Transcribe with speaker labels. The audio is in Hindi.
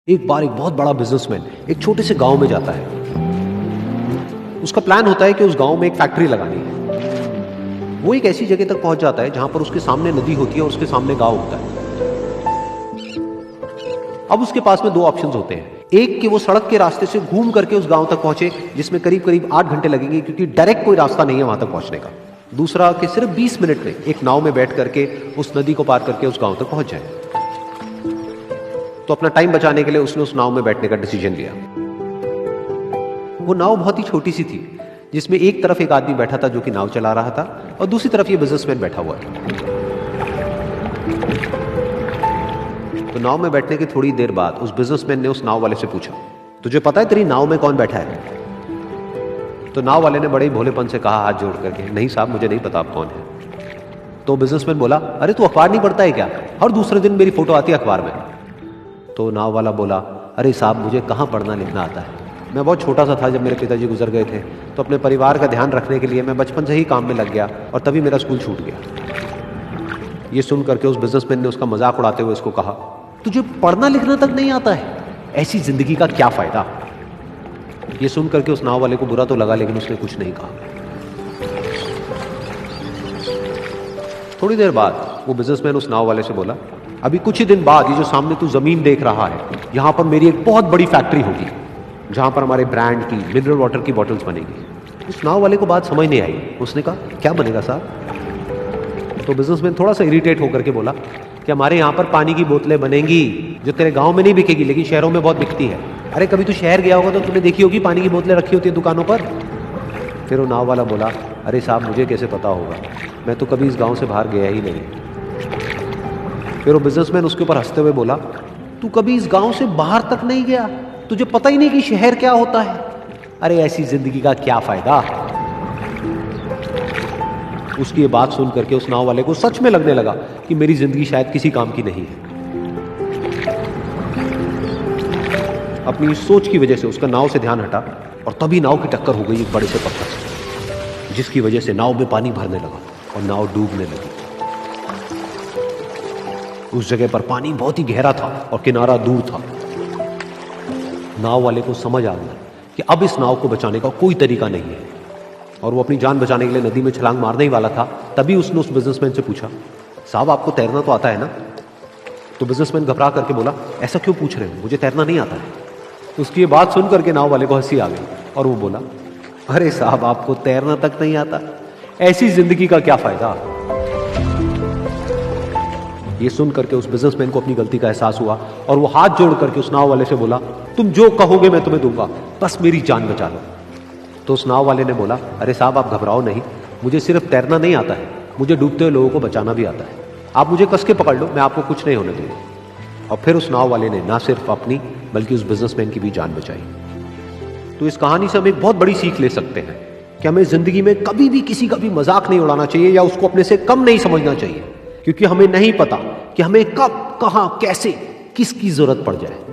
Speaker 1: एक बार एक बहुत बड़ा बिजनेसमैन एक छोटे से गांव में जाता है। उसका प्लान होता है कि उस गांव में एक फैक्ट्री लगानी है। वो एक ऐसी जगह तक पहुंच जाता है जहां पर उसके सामने नदी होती है और उसके सामने गांव होता है। अब उसके पास में दो ऑप्शंस होते हैं, एक कि वो सड़क के रास्ते से घूम करके उस गांव तक पहुंचे जिसमें करीब करीब 8 घंटे लगेंगे क्योंकि डायरेक्ट कोई रास्ता नहीं है वहां तक पहुंचने का। दूसरा कि सिर्फ 20 मिनट में एक नाव में बैठ करके उस नदी को पार करके उस गांव तक पहुंच जाए। तो अपना टाइम बचाने के लिए उसने उस नाव में बैठने का डिसीजन लिया। वो नाव बहुत ही छोटी सी थी जिसमें एक तरफ एक आदमी बैठा था जो कि नाव चला रहा था और दूसरी तरफ ये बिजनेसमैन बैठा हुआ था। तो नाव में बैठने की थोड़ी देर बाद उस बिजनेसमैन ने उस नाव वाले से पूछा, तुझे पता है तेरी नाव में कौन बैठा है? तो नाव वाले ने बड़े भोलेपन से कहा हाथ जोड़ करके, नहीं साहब मुझे नहीं पता आप कौन है। तो बिजनेसमैन बोला, अरे तू अखबार नहीं पढ़ता है क्या? हर दूसरे दिन मेरी फोटो आती है अखबार में। तो नाव वाला बोला, अरे साहब मुझे कहाँ पढ़ना लिखना आता है, मैं बहुत छोटा सा था जब मेरे पिताजी गुजर गए थे, तो अपने परिवार का ध्यान रखने के लिए मैं बचपन से ही काम में लग गया और तभी मेरा स्कूल छूट गया। ये सुन करके उस बिजनेसमैन ने उसका मजाक उड़ाते हुए उसको कहा, तुझे पढ़ना लिखना तक नहीं आता है, ऐसी जिंदगी का क्या फायदा? ये सुन करके उस नाव वाले को बुरा तो लगा लेकिन उसने कुछ नहीं कहा। थोड़ी देर बाद वो बिजनेसमैन उस नाव वाले से बोला, अभी कुछ ही दिन बाद ये जो सामने तू जमीन देख रहा है, यहां पर मेरी एक बहुत बड़ी फैक्ट्री होगी जहां पर हमारे ब्रांड की मिनरल वाटर की बॉटल्स बनेगी। उस नाव वाले को बात समझ नहीं आई। उसने कहा, क्या बनेगा साहब? तो बिजनेसमैन थोड़ा सा इरिटेट होकर के बोला कि हमारे यहाँ पर पानी की बोतलें बनेंगी जो तेरे गांव में नहीं बिकेगी लेकिन शहरों में बहुत बिकती है। अरे कभी तू शहर गया होगा तो तूने देखी होगी पानी की बोतलें रखी होती है दुकानों पर। फिर वो नाव वाला बोला, अरे साहब मुझे कैसे पता होगा, मैं तो कभी इस गाँव से बाहर गया ही नहीं। फिर वो बिजनेसमैन उसके ऊपर हंसते हुए बोला, तू कभी इस गांव से बाहर तक नहीं गया, तुझे पता ही नहीं कि शहर क्या होता है? अरे ऐसी जिंदगी का क्या फायदा? उसकी ये बात सुन करके उस नाव वाले को सच में लगने लगा कि मेरी जिंदगी शायद किसी काम की नहीं है। अपनी इस सोच की वजह से उसका नाव से ध्यान हटा और तभी नाव की टक्कर हो गई एक बड़े से पत्थर से, जिसकी वजह से नाव में पानी भरने लगा और नाव डूबने लगी। उस जगह पर पानी बहुत ही गहरा था और किनारा दूर था। नाव वाले को समझ आ गया कि अब इस नाव को बचाने का कोई तरीका नहीं है और वो अपनी जान बचाने के लिए नदी में छलांग मारने ही वाला था। तभी उसने उस बिजनेसमैन से पूछा, साहब आपको तैरना तो आता है ना? तो बिजनेसमैन घबरा करके बोला, ऐसा क्यों पूछ रहे हो, मुझे तैरना नहीं आता है। उसकी ये बात सुन करके नाव वाले को हंसी आ गई और वो बोला, अरे साहब आपको तैरना तक नहीं आता, ऐसी जिंदगी का क्या फायदा? ये सुन करके उस बिजनेसमैन को अपनी गलती का एहसास हुआ और वो हाथ जोड़ करके उस नाव वाले से बोला, तुम जो कहोगे मैं तुम्हें दूंगा, बस मेरी जान बचा लो। तो उस नाव वाले ने बोला, अरे साहब आप घबराओ नहीं, मुझे सिर्फ तैरना नहीं आता है, मुझे डूबते हुए लोगों को बचाना भी आता है। आप मुझे कस के पकड़ लो, मैं आपको कुछ नहीं होने दूंगा। और फिर उस नाव वाले ने ना सिर्फ अपनी बल्कि उस बिजनेसमैन की भी जान बचाई। तो इस कहानी से हम एक बहुत बड़ी सीख ले सकते हैं कि हमें जिंदगी में कभी भी किसी का भी मजाक नहीं उड़ाना चाहिए या उसको अपने से कम नहीं समझना चाहिए, क्योंकि हमें नहीं पता कि हमें कब, कहां, कैसे, किसकी जरूरत पड़ जाए।